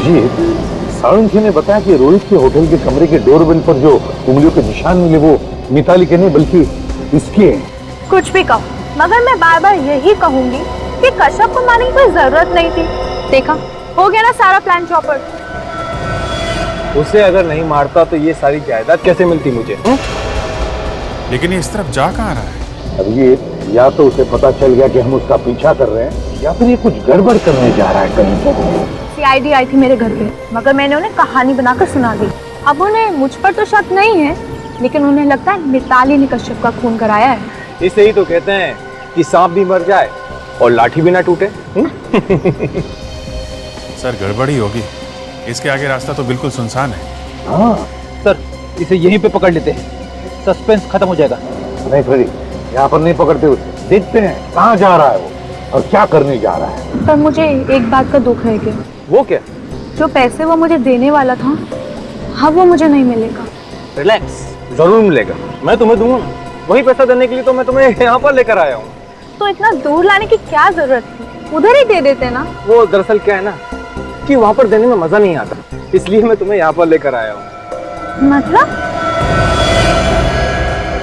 अभिजीत, साळुंखे ने बताया कि रोहित के होटल के कमरे के डोरबेल पर जो उंगलियों के निशान मिले वो मिताली के नहीं बल्कि इसके हैं। कुछ भी कहो, मगर मैं बार बार यही कहूंगी कि कश्यप को मारने की कोई जरूरत नहीं थी। देखा, हो गया ना सारा प्लान चौपट। उसे अगर नहीं मारता तो ये सारी जायदाद कैसे मिलती मुझे? लेकिन ये इस तरफ जा कहाँ रहा है? अभिजीत, या तो उसे पता चल गया कि हम उसका पीछा कर रहे हैं या फिर ये कुछ गड़बड़ करने जा रहा है कहीं। सीआईडी आई थी मेरे घर पे, मगर मैंने उन्हें कहानी बनाकर सुना दी। अब उन्हें मुझ पर तो शक नहीं है, लेकिन उन्हें लगता है मिताली ने कश्यप का खून कराया है। इसे ही तो कहते हैं कि सांप भी मर जाए और लाठी भी ना टूटे। सर गड़बड़ी होगी, इसके आगे रास्ता तो बिल्कुल सुनसान है। हाँ सर, इसे यहीं पे पकड़ लेते हैं, सस्पेंस खत्म हो जाएगा। नहीं फ्रेडी, यहाँ पर नहीं पकड़ते उसे, देखते हैं कहाँ जा रहा है वो और क्या करने जा रहा है। पर मुझे एक बात का दुख है कि वो क्या? जो पैसे वो मुझे देने वाला था, हाँ वो मुझे नहीं मिलेगा। रिलैक्स, जरूर मिलेगा, मैं तुम्हें दूंगा ना। वही पैसा देने के लिए तो मैं तुम्हें यहाँ पर लेकर आया हूँ। तो इतना दूर लाने की क्या जरूरत थी, उधर ही दे देते ना। वो दरअसल क्या है ना कि वहाँ पर देने में मजा नहीं आता, इसलिए मैं तुम्हें यहाँ पर लेकर आया हूँ। मतलब?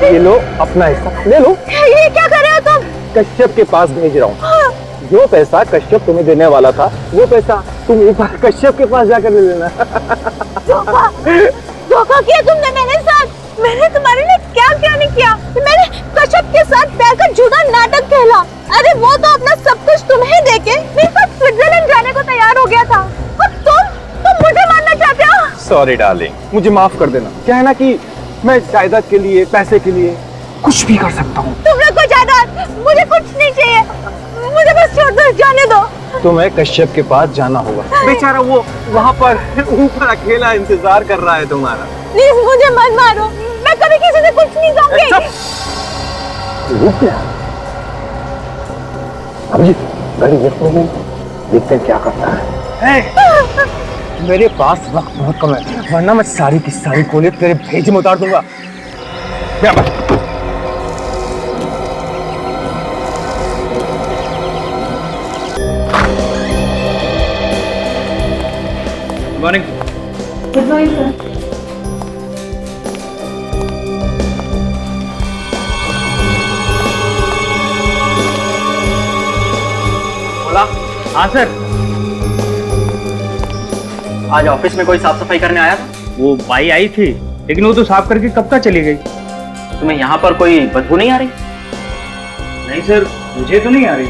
ये लो अपना हिस्सा, ले लो। ये क्या कर रहे हो तुम? कश्यप के पास भेज रहा हूँ। जो पैसा कश्यप तुम्हें देने वाला था, वो पैसा तुम एक बार कश्यप के पास जाकर ले लेना। धोखा किया तुमने मेरे साथ। मैंने तुम्हारे लिए क्या क्या नहीं किया। मैंने कश्यप के साथ बैठकर झूठा नाटक खेला। अरे वो तो अपना सब कुछ तुम्हें देके मेरे साथ स्विट्जरलैंड जाने को तैयार हो गया था, और तुम मुझे मारना चाहते हो। सॉरी डार्लिंग, मुझे माफ कर देना। क्या है ना कि मैं जायदाद के लिए, पैसे के लिए कुछ भी कर सकता हूँ। तुम लोग को जायदाद, मुझे कुछ नहीं चाहिए। मुझे बस छोड़ दो, जाने दो। तुम्हें कश्यप के पास जाना होगा। बेचारा वो वहाँ पर ऊपर अकेला इंतजार कर रहा है तुम्हारा। प्लीज मुझे मत मारो, मैं कभी किसी से कुछ नहीं कहूंगी। रुक गया। अभिजीत, गाड़ी लिफ्ट में गई, देखते हैं क्या करता है। मेरे पास वक्त बहुत कम है, वरना मैं सारी की सारी कोलियत तेरे भेजे में उतार दूंगा। मॉर्निंग। Good morning sir. बोला? हाँ सर। आज ऑफिस में कोई साफ सफाई करने आया था? वो बाई आई थी, लेकिन वो तो साफ करके कब का चली गई। तुम्हें यहाँ पर कोई बदबू नहीं आ रही? नहीं सर, मुझे तो नहीं आ रही।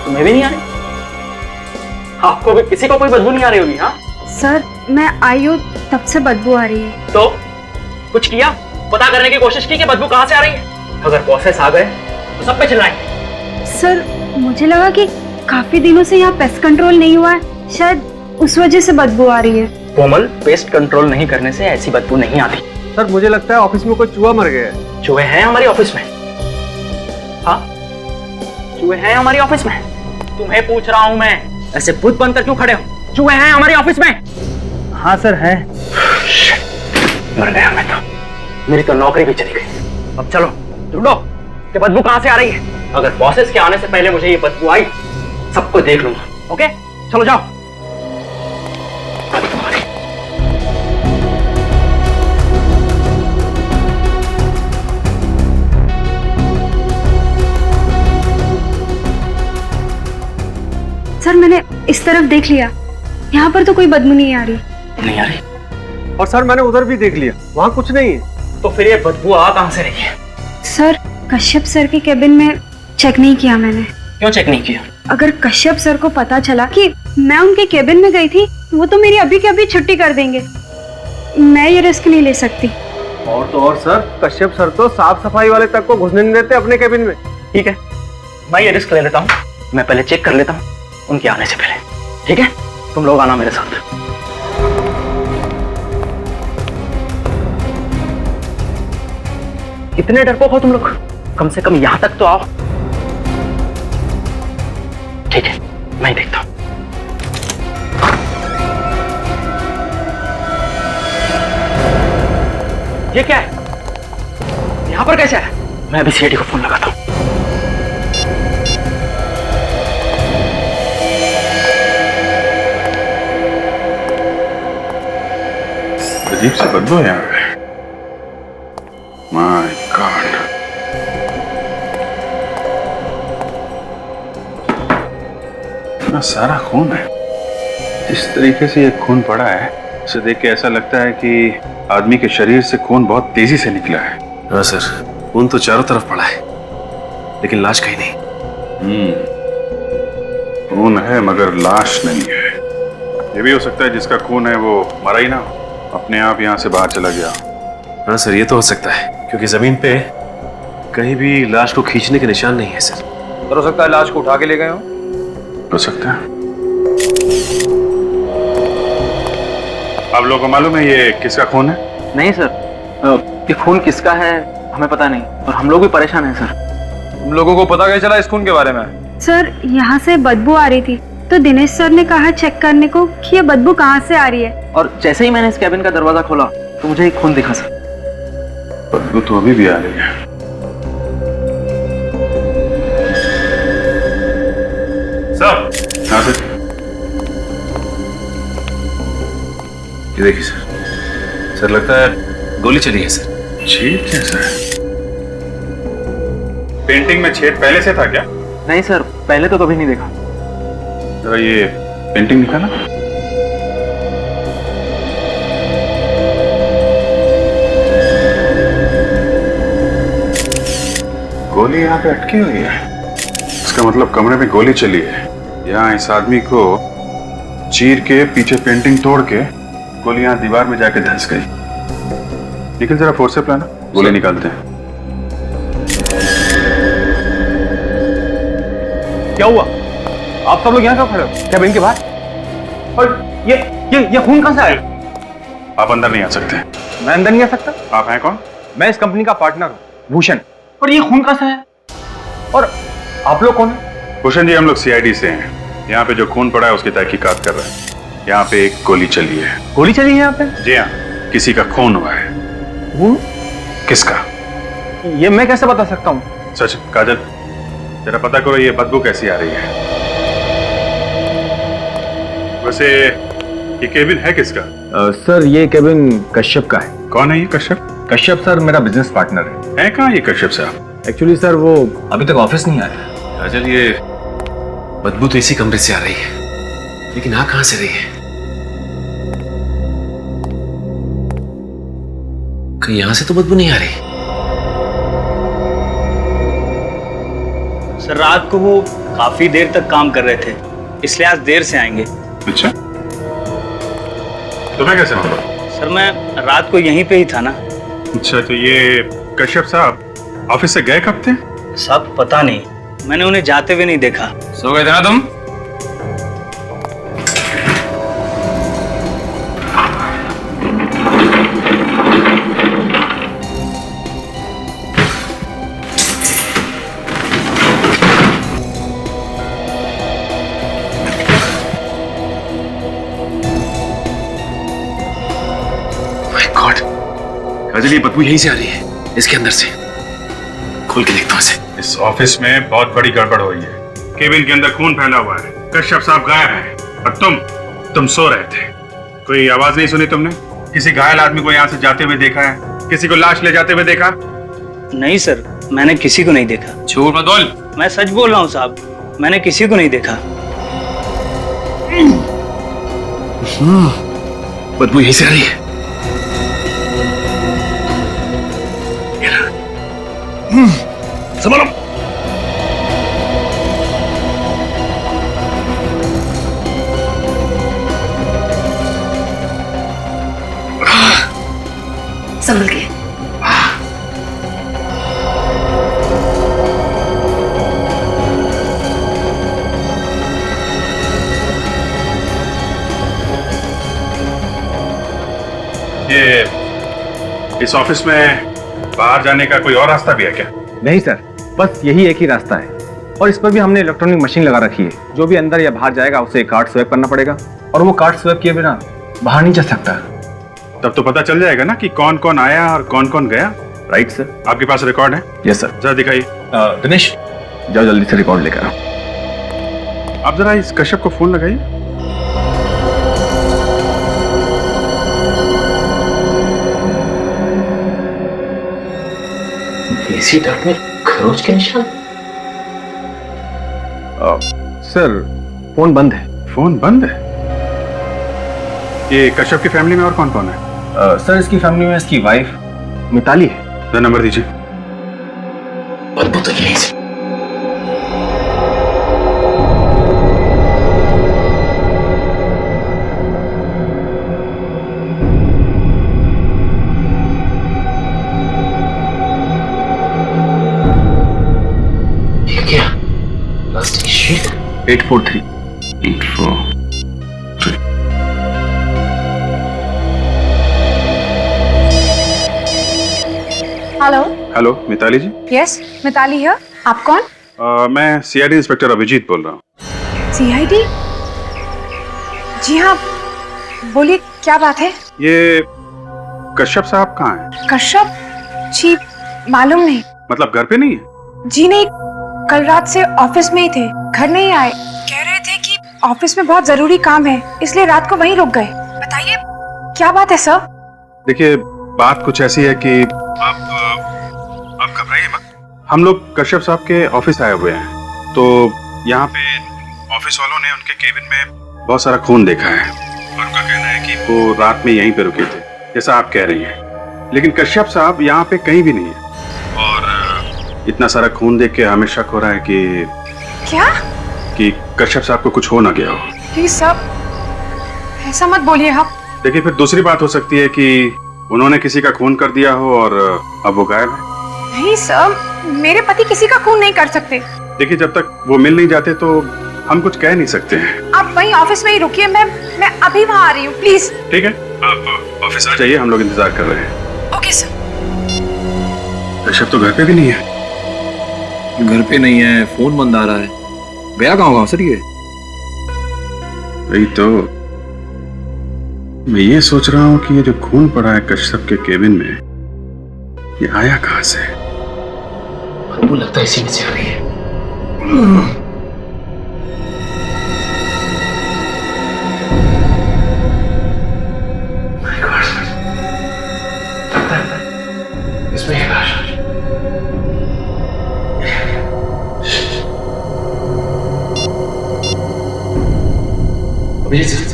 तुम्हें भी नहीं आ रही? आपको भी किसी को कोई बदबू नहीं आ रही होगी? हाँ सर, मैं आई हूँ तब से बदबू आ रही है। तो कुछ किया, पता करने की कोशिश की कि बदबू कहाँ से आ रही है? अगर बॉसेस आ गए तो सब पे चिल्लाएंगे। सर, मुझे लगा कि काफी दिनों से यहाँ पेस्ट कंट्रोल नहीं हुआ है, शायद उस वजह से बदबू आ रही है। कोमल, पेस्ट कंट्रोल नहीं करने से ऐसी बदबू नहीं आती। सर, मुझे लगता है ऑफिस में कोई चूहा मर गया है। चूहे हैं हमारी ऑफिस में? हाँ, चूहे हैं हमारी ऑफिस में। तुम्हें पूछ रहा हूँ मैं, ऐसे भूत बनकर क्यों खड़े हो? चूहे हैं हमारी ऑफिस में? हाँ सर है। मर गया मैं तो, मेरी तो नौकरी भी चली गई। अब चलो ढूंढो कि बदबू कहाँ से आ रही है। अगर बॉसेस के आने से पहले मुझे ये बदबू आई, सबको देख लूंगा। ओके, चलो जाओ। सर, मैंने इस तरफ देख लिया, यहाँ पर तो कोई बदबू नहीं आ रही। नहीं आ रही? और सर, मैंने उधर भी देख लिया, वहाँ कुछ नहीं है। तो फिर ये बदबू आ कहाँ से रही है? सर, कश्यप सर के केबिन में चेक नहीं किया मैंने। क्यों चेक नहीं किया? अगर कश्यप सर को पता चला कि मैं उनके केबिन में गई थी, वो तो मेरी अभी के अभी छुट्टी कर देंगे। मैं ये रिस्क नहीं ले सकती। और तो और सर, कश्यप सर तो साफ सफाई वाले तक को घुसने नहीं देते अपने केबिन में। ठीक है, मैं ये रिस्क ले लेता हूँ। मैं पहले चेक कर लेता हूँ उनके आने से पहले। ठीक है, तुम लोग आना मेरे साथ। कितने डरपोक हो तुम लोग, कम से कम यहां तक तो आओ। ठीक है, मैं देखता हूं। ये क्या है? यहां पर कैसे है? मैं अभी सीआईडी को फोन लगाता हूं। अजीब सी बदबू है यहाँ पे। My God. इतना सारा खून है। जिस तरीके से ये खून पड़ा है, इसे देख के ऐसा लगता है कि आदमी के शरीर से खून बहुत तेजी से निकला है। हाँ सर, खून तो चारों तरफ पड़ा है, लेकिन लाश कहीं नहीं। खून है मगर लाश नहीं है। ये भी हो सकता है जिसका खून है वो मरा ही ना हो, अपने आप यहाँ से बाहर चला गया। हाँ सर, ये तो हो सकता है, क्योंकि जमीन पे कहीं भी लाश को खींचने के निशान नहीं है सर। हो सकता है लाश को उठा के ले गए हो सकता है। आप लोगों को मालूम है ये किसका खून है? नहीं सर, ये खून किसका है हमें पता नहीं, और हम लोग भी परेशान हैं सर। तुम लोगों को पता कैसे चला इस खून के बारे में? सर, यहाँ से बदबू आ रही थी तो दिनेश सर ने कहा चेक करने को कि ये बदबू कहाँ से आ रही है। और जैसे ही मैंने इस कैबिन का दरवाजा खोला तो मुझे एक खून दिखा सर। बदबू तो अभी भी आ रही है। सब यहाँ से ये देखिए सर, सर लगता है गोली चली है सर। छेद कैसा है? पेंटिंग में छेद पहले से था क्या? नहीं सर, पहले तो कभी नहीं देखा। जरा ये पेंटिंग दिखाना। गोली यहाँ पे अटकी हुई है। इसका मतलब कमरे में गोली चली है। यहाँ इस आदमी को चीर के पीछे पेंटिंग तोड़ के गोली यहाँ दीवार में जाके धंस गई। निकल जरा फोर्स से प्लान, गोली निकालते हैं। क्या हुआ? आप सब लोग यहाँ क्यों खड़े हो? कैबिन के बाहर? और ये खून कहाँ से आया? आप अंदर नहीं आ सकते। मैं अंदर नहीं आ सकता? आप हैं कौन? मैं इस कंपनी का पार्टनर हूँ, भूषण। और ये खून कहाँ से है? और आप लोग कौन है? भूषण जी, हम लोग सीआईडी से हैं। यहाँ पे जो खून पड़ा है उसकी तहकीकात कर रहे हैं। यहाँ पे एक गोली चली है। गोली चली है यहाँ पे? जी हाँ, किसी का खून हुआ है। खून? किसका? ये मैं कैसे बता सकता हूँ? सच काजल, जरा पता करो ये बदबू कैसी आ रही है। वैसे ये केबिन है किसका? सर, ये केबिन कश्यप का है। कौन है ये कश्यप? कश्यप सर मेरा बिजनेस पार्टनर है। कहाँ ये कश्यप साहब? एक्चुअली सर वो अभी तक ऑफिस नहीं आया। काजल, ये बदबू तो इसी कमरे से आ रही है, लेकिन आ कहां से रही है? कहीं यहां से तो बदबू नहीं आ रही। सर, रात को वो काफी देर तक काम कर रहे थे, इसलिए आज देर से आएंगे। अच्छा, तुम्हें कैसे मालूम? सर, मैं रात को यहीं पे ही था ना। अच्छा, तो ये कश्यप साहब ऑफिस से गए कब थे? साहब पता नहीं, मैंने उन्हें जाते हुए नहीं देखा। सो गए थे ना तुम? माय गॉड, काजल ये बदबू यहीं से आ रही है, इसके अंदर से। खोल के देखता हूं इसे। इस ऑफिस में बहुत बड़ी गड़बड़ हुई है। केबिन के अंदर खून फैला हुआ है, कश्यप साहब गायब हैं, और तुम सो रहे थे। कोई आवाज नहीं सुनी तुमने? किसी घायल आदमी को यहाँ से जाते हुए देखा है? किसी को लाश ले जाते हुए देखा? नहीं सर, मैंने किसी को नहीं देखा। झूठ मत बोल। मैं सच बोल रहा हूँ साहब, मैंने किसी को नहीं देखा। बदबू यहीं से आ रही है। संभालो। संभल के। ये इस ऑफिस में बाहर जाने का कोई और रास्ता भी है क्या? नहीं सर, बस यही एक ही रास्ता है, और इस पर भी हमने इलेक्ट्रॉनिक मशीन लगा रखी है। जो भी अंदर या बाहर जाएगा उसे कार्ड स्वैप करना पड़ेगा, और वो कार्ड स्वैप किए बिना बाहर नहीं जा सकता। तब तो पता चल जाएगा ना कि कौन कौन आया और कौन कौन गया। Right sir. आपके पास रिकॉर्ड है? Yes sir. जरा दिखाइए। दिनेश, जाओ जल्दी से रिकॉर्ड लेकर आओ। आप जरा इस कश्यप को फोन लगाइए। इसी डक में खरोच के निशान। सर फोन बंद है। फोन बंद है? ये कश्यप की फैमिली में और कौन कौन है? सर इसकी फैमिली में इसकी वाइफ मिताली है। जरा नंबर दीजिए। बदबू तो यहीं से। ये क्या? Plastic sheet. 843। 843। Hello. Hello Mitali ji. Yes, Mitali है। आप कौन? मैं सीआईडी इंस्पेक्टर अभिजीत बोल रहा हूँ। सीआईडी? जी हाँ, बोलिए क्या बात है? ये कश्यप साहब कहाँ हैं? कश्यप जी मालूम नहीं। मतलब घर पे नहीं है? जी नहीं, कल रात से ऑफिस में ही थे, घर नहीं आए। कह रहे थे कि ऑफिस में बहुत जरूरी काम है, इसलिए रात को वहीं रुक गए। बताइए क्या बात है सर? देखिए बात कुछ ऐसी है कि आप घबराइए मत। हम लोग कश्यप साहब के ऑफिस आए हुए हैं, तो यहाँ पे ऑफिस वालों ने उनके केबिन में बहुत सारा खून देखा है और उनका कहना है कि वो रात में यहीं पे रुके थे, जैसा आप कह रही हैं। लेकिन कश्यप साहब यहाँ पे कहीं भी नहीं है और इतना सारा खून देख के हमें शक हो रहा है कि क्या? कि कश्यप साहब को कुछ हो ना गया हो। प्लीज सर, ऐसा मत बोलिए आप। देखिए फिर दूसरी बात हो सकती है कि उन्होंने किसी का खून कर दिया हो और अब वो गायब है। नहीं सर, मेरे पति किसी का खून नहीं कर सकते। देखिए जब तक वो मिल नहीं जाते तो हम कुछ कह नहीं सकते हैं। आप वहीं ऑफिस में ही रुकिए, मैं अभी वहाँ आ रही हूँ, प्लीज। ठीक है, आप ऑफिस आ जाइए, हम लोग इंतजार कर रहे हैं। Okay sir. ऋषभ तो घर पे भी नहीं है। घर पे नहीं है, फोन बंद आ रहा है। गया कहाँ होगा सर ये? वही तो मैं ये सोच रहा हूँ कि ये जो खून पड़ा है कश्यप के केबिन में, ये आया कहाँ से? बदबू लगता है इसी में से आ रही है। लगता है इसमें एक लाश है। अभिजीत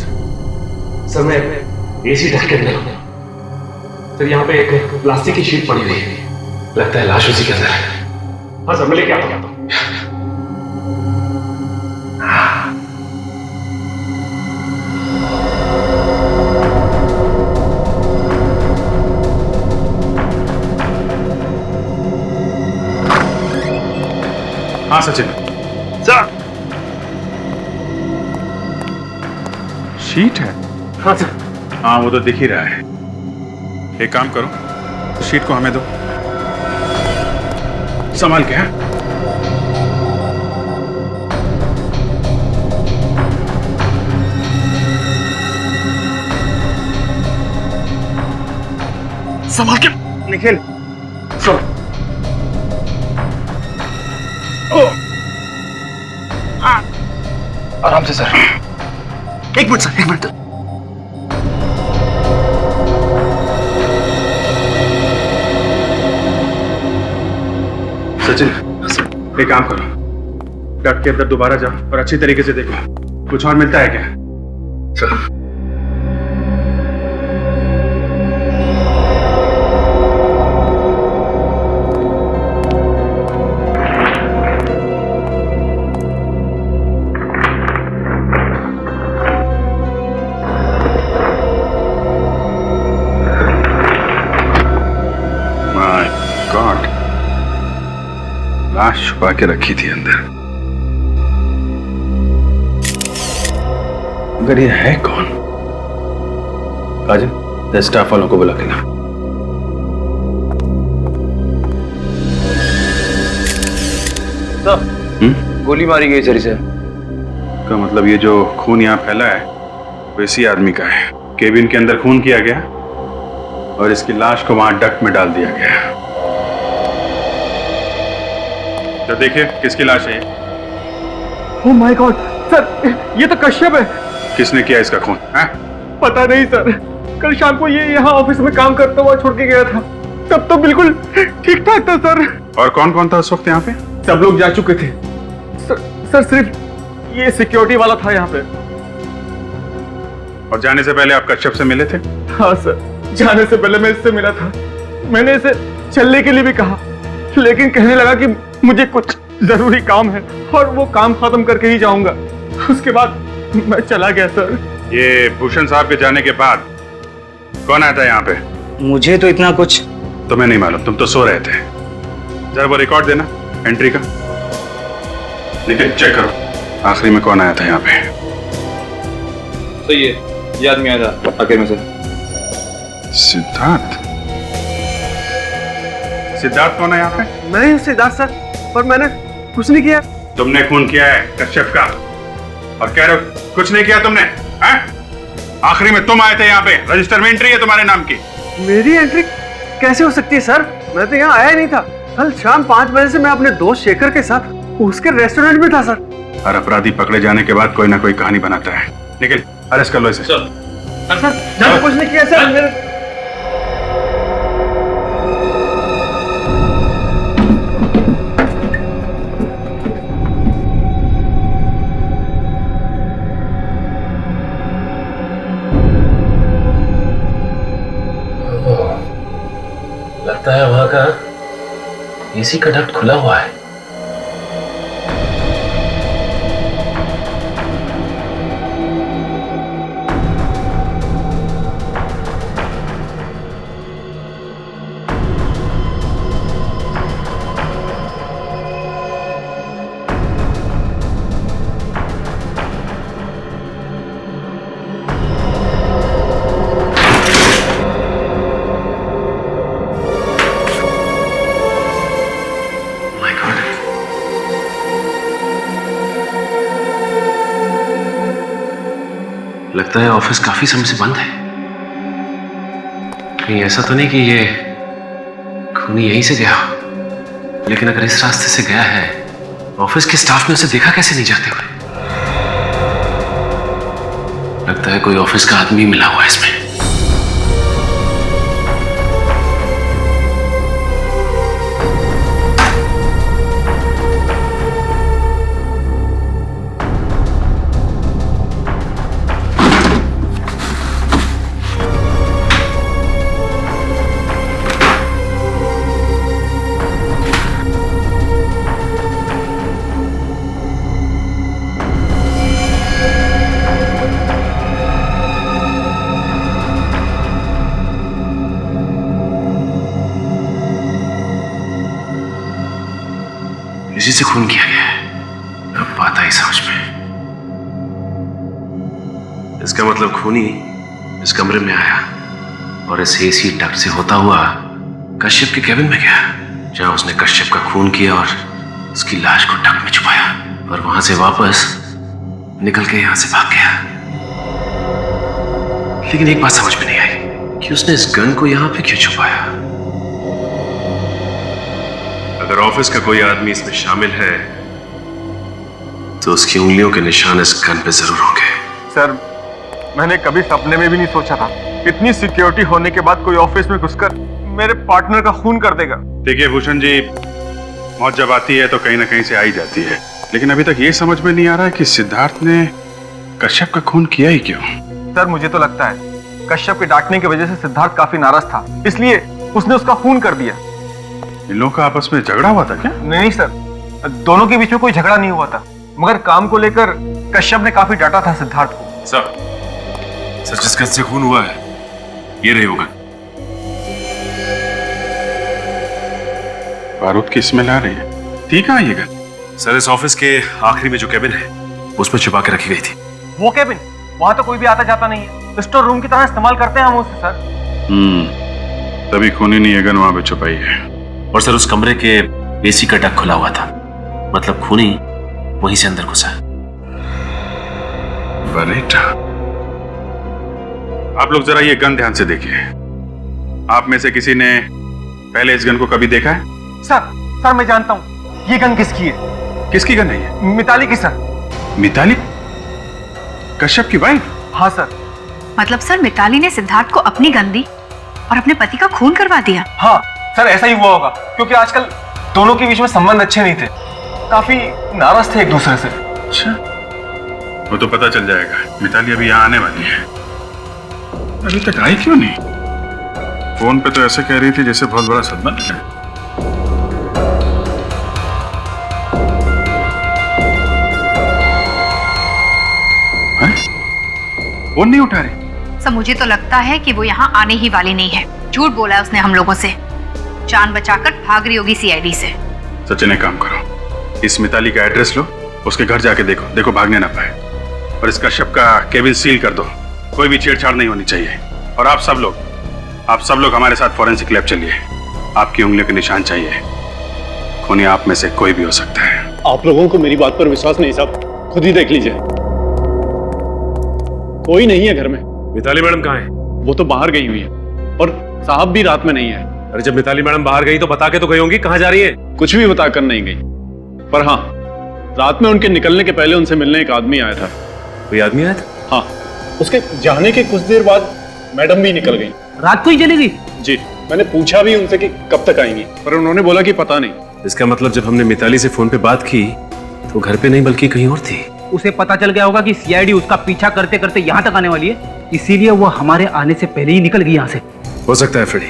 सर, मैं एसी ढक के अंदर हूं सर। यहाँ पे एक प्लास्टिक की शीट पड़ी हुई है, लगता है लाश उसी के अंदर है। हाँ सर, मैं लेके आता हूँ। हाँ सचिन सर। शीट है? हाँ सर। हाँ वो तो दिख ही रहा है। एक काम करो, शीट को हमें दो, संभाल के। हैं संभाल के निखिल। सर। आराम से सर। एक मिनट सर, एक मिनट। सचिन एक काम करो, डट के अंदर दोबारा जाओ और अच्छी तरीके से देखो कुछ और मिलता है क्या। सर। लाश छुपा के रखी थी अंदर। अगर ये है कौन? काजल, स्टाफ वालों को बुला के ला। गोली मारी गई सर इसे। का मतलब ये जो खून यहाँ फैला है वो इसी आदमी का है। केबिन के अंदर खून किया गया और इसकी लाश को वहां डक में डाल दिया गया। तो देखिए किसकी लाश है ये? ओह माय गॉड सर, ये तो कश्यप है। किसने किया इसका खून? पता नहीं सर, कल शाम को ये यहाँ ऑफिस में काम करता हुआ छोड़ के गया था, तब तो बिल्कुल ठीक ठाक था सर। और कौन कौन था उस वक्त यहाँ पे? सब लोग जा चुके थे सर सिर्फ ये सिक्योरिटी वाला था यहाँ पे। और जाने से पहले आप कश्यप से मिले थे? हाँ सर, जाने से पहले मैं इससे मिला था। मैंने इसे चलने के लिए भी कहा, लेकिन कहने लगा कि मुझे कुछ जरूरी काम है और वो काम खत्म करके ही जाऊंगा। उसके बाद मैं चला गया सर। ये भूषण साहब के जाने के बाद कौन आया था यहाँ पे? मुझे तो इतना कुछ तुम्हें नहीं मालूम, तुम तो सो रहे थे। जरा वो रिकॉर्ड देना एंट्री का। निखिल चेक करो आखिरी में कौन आया था यहाँ पे। सही है, ये आदमी आया था आखिर में से। सिद्धार्थ? सिद्धार्थ कौन है यहाँ पे? मैं ही सिद्धार्थ सर, पर मैंने कुछ नहीं किया। तुमने खून किया है कश्यप का और कह रहे हो कुछ नहीं किया तुमने? आखिरी में तुम आए थे यहाँ पे, रजिस्टर में एंट्री है तुम्हारे नाम की। मेरी एंट्री कैसे हो सकती है सर? मैं तो यहाँ आया नहीं था। कल शाम 5 बजे से मैं अपने दोस्त शेखर के साथ उसके रेस्टोरेंट में था सर। हर अपराधी पकड़े जाने के बाद कोई ना कोई कहानी बनाता है। निखिल अरेस्ट कर लो इसे। सर मैंने कुछ नहीं किया सर। लगता है वहां का एसी का डक्ट खुला हुआ है। लगता है ऑफिस काफी समय से बंद है। कहीं ऐसा तो नहीं कि ये खूनी यहीं से गया हो? लेकिन अगर इस रास्ते से गया है, ऑफिस के स्टाफ ने उसे देखा कैसे नहीं जाते हुए? लगता है कोई ऑफिस का आदमी मिला हुआ है इसमें। इसी से खून किया गया है। अब बात आई समझ में। इसका मतलब खूनी इस कमरे में आया और इस एसी डक्ट से होता हुआ कश्यप के केबिन में गया, जहां उसने कश्यप का खून किया और उसकी लाश को डक्ट में छुपाया, और वहां से वापस निकल के यहां से भाग गया। लेकिन एक बात समझ में नहीं आई कि उसने इस गन को यहां पे क्यों छुपाया। अगर ऑफिस का कोई आदमी इसमें शामिल है तो उसकी उंगलियों के निशान इस गन पे जरूर होंगे। सर मैंने कभी सपने में भी नहीं सोचा था इतनी सिक्योरिटी होने के बाद कोई ऑफिस में घुसकर मेरे पार्टनर का खून कर देगा। देखिए भूषण जी, मौत जब आती है तो कहीं ना कहीं से आई जाती है, लेकिन अभी तक ये समझ में नहीं आ रहा है कि सिद्धार्थ ने कश्यप का खून किया ही क्यों। सर मुझे तो लगता है कश्यप के डांटने की वजह से सिद्धार्थ काफी नाराज था, इसलिए उसने उसका खून कर दिया। इन लोगों का आपस में झगड़ा हुआ था क्या? नहीं सर, दोनों के बीच में कोई झगड़ा नहीं हुआ था, मगर काम को लेकर कश्यप ने काफी डांटा था सिद्धार्थ को। सर जिस गन से खून हुआ है ये रही होगा। बारूद की स्मेल आ रही है। ठीक है ये गन? सर इस ऑफिस के आखिरी में जो केबिन है उसमें छुपा के रखी गई थी। वो केबिन? वहां तो कोई भी आता जाता नहीं है, स्टोर रूम की तरह इस्तेमाल करते हैं हम उसे सर। तभी खूनी ने ये गन वहां पे छुपाई है। और सर उस कमरे के एसी का डक खुला हुआ था, मतलब खूनी वहीं से अंदर घुसा। बरेटा, आप लोग जरा ये गन ध्यान से देखिए। आप में से किसी ने पहले इस गन को कभी देखा है? सर मैं जानता हूँ ये गन किसकी है। किसकी गन है ये? मिताली की सर। मिताली? कश्यप की वाइफ? हाँ सर। मतलब सर मिताली ने सिद्धार्थ को अपनी गन दी और अपने पति का खून करवा दिया? हाँ सर, ऐसा ही हुआ होगा, क्योंकि आजकल दोनों के बीच में संबंध अच्छे नहीं थे, काफी नाराज थे एक दूसरे से। अच्छा, वो तो पता चल जाएगा। मिताली अभी यहाँ आने वाली है, अभी तक आई क्यों नहीं? फोन पे तो ऐसे कह रही थी जैसे बहुत बड़ा संबंध है। फोन नहीं उठा रही। सब मुझे तो लगता है कि वो यहाँ आने ही वाली नहीं है। झूठ बोला है उसने हम लोगों से, जान बचाकर भाग रही होगी सीआईडी से। सचिन, एक काम करो, इस मिताली का एड्रेस लो, उसके घर जाके देखो, देखो भागने ना पाए। और इस कश्यप का केबिन सील कर दो, कोई भी छेड़छाड़ नहीं होनी चाहिए। और आप सब लोग हमारे साथ फॉरेंसिक लैब चलिए। आपकी उंगलियों के निशान चाहिए, खूनी आप में से कोई भी हो सकता है। आप लोगों को मेरी बात पर विश्वास नहीं साहब, खुद ही देख लीजिए। कोई नहीं है घर में। मिताली मैडम कहाँ है? वो तो बाहर गई हुई है, और साहब भी रात में नहीं है। अरे जब मिताली मैडम बाहर गई तो बता के तो गई होंगी कहाँ जा रही है। कुछ भी बताकर नहीं गई, पर हाँ, रात में उनके निकलने के पहले उनसे मिलने एक आदमी आया था। कोई आदमी आया था? हाँ, उसके जाने के कुछ देर बाद मैडम भी निकल गई। रात को ही चली गई? जी, मैंने पूछा भी उनसे कि कब तक आएंगी, पर उन्होंने बोला कि पता नहीं। इसका मतलब जब हमने मिताली से फोन पे बात की तो घर पे नहीं बल्कि कहीं और थी। उसे पता चल गया होगा कि सीआईडी उसका पीछा करते करते यहाँ तक आने वाली है, इसीलिए वो हमारे आने से पहले ही निकल गई यहाँ से। हो सकता है फ्रेडी।